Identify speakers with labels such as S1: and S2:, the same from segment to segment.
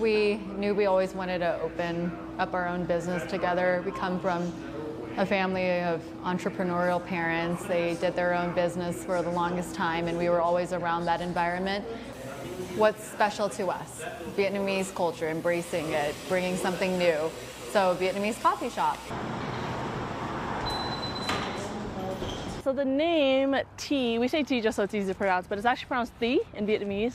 S1: we knew we always wanted to open up our own business together. We come from a family of entrepreneurial parents. They did their own business for the longest time, and we were always around that environment. What's special to us? Vietnamese culture, embracing it, bringing something new. So Vietnamese coffee shop.
S2: So the name tea, we say tea just so it's easy to pronounce, but it's actually pronounced thi in Vietnamese.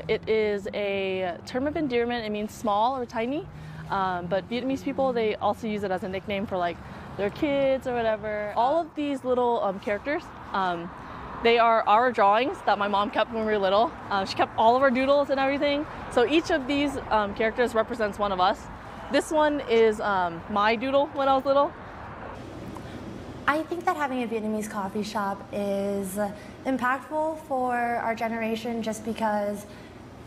S2: It is a term of endearment. It means small or tiny, but Vietnamese people, they also use it as a nickname for like their kids or whatever. All of these little characters, they are our drawings that my mom kept when we were little. She kept all of our doodles and everything. So each of these characters represents one of us. This one is my doodle when I was little.
S3: I think that having a Vietnamese coffee shop is impactful for our generation just because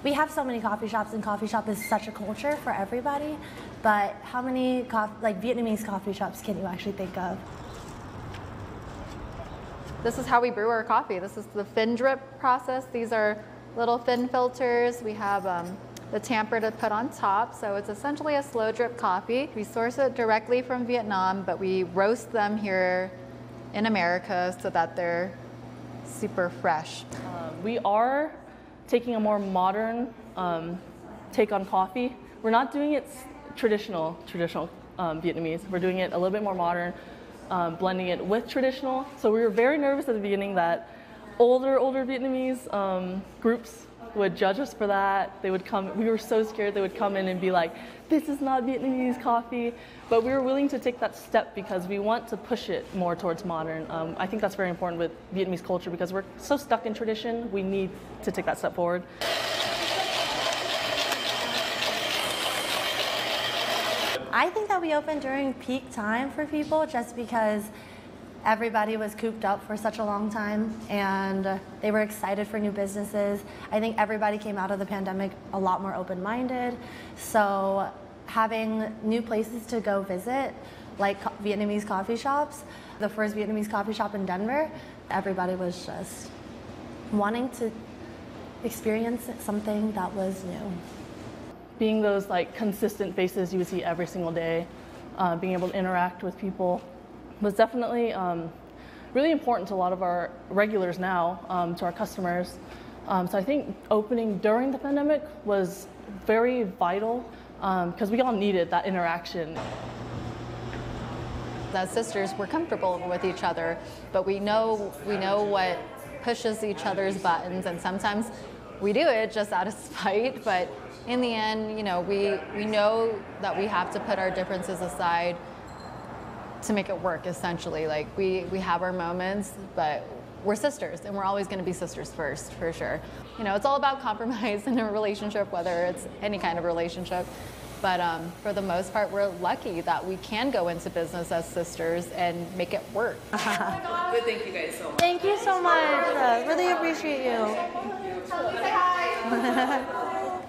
S3: we have so many coffee shops, and coffee shop is such a culture for everybody. But how many Vietnamese coffee shops can you actually think of?
S1: This is how we brew our coffee. This is the fin drip process. These are little fin filters. We have the tamper to put on top. So it's essentially a slow drip coffee. We source it directly from Vietnam, but we roast them here in America so that they're super fresh.
S2: We are taking a more modern take on coffee. We're not doing it traditional Vietnamese. We're doing it a little bit more modern, blending it with traditional. So we were very nervous at the beginning that older Vietnamese groups would judge us for that. They would come, we were so scared they would come in and be like, this is not Vietnamese coffee. But we were willing to take that step because we want to push it more towards modern. I think that's very important with Vietnamese culture because we're so stuck in tradition, we need to take that step forward.
S3: I think that we opened during peak time for people just because everybody was cooped up for such a long time and they were excited for new businesses. I think everybody came out of the pandemic a lot more open-minded. So having new places to go visit, like Vietnamese coffee shops, the first Vietnamese coffee shop in Denver, everybody was just wanting to experience something that was new.
S2: Being those like consistent faces you would see every single day, being able to interact with people was definitely really important to a lot of our regulars now, to our customers. So I think opening during the pandemic was very vital because we all needed that interaction.
S1: As sisters, we're comfortable with each other, but we know what pushes each other's buttons, and sometimes we do it just out of spite, but in the end, you know, we know that we have to put our differences aside to make it work, essentially. Like, we have our moments, but we're sisters, and we're always going to be sisters first, for sure. You know, it's all about compromise in a relationship, whether it's any kind of relationship. But for the most part, we're lucky that we can go into business as sisters and make it work.
S4: But thank you guys so much.
S3: Thank you so much. Really appreciate you.
S4: Say hi.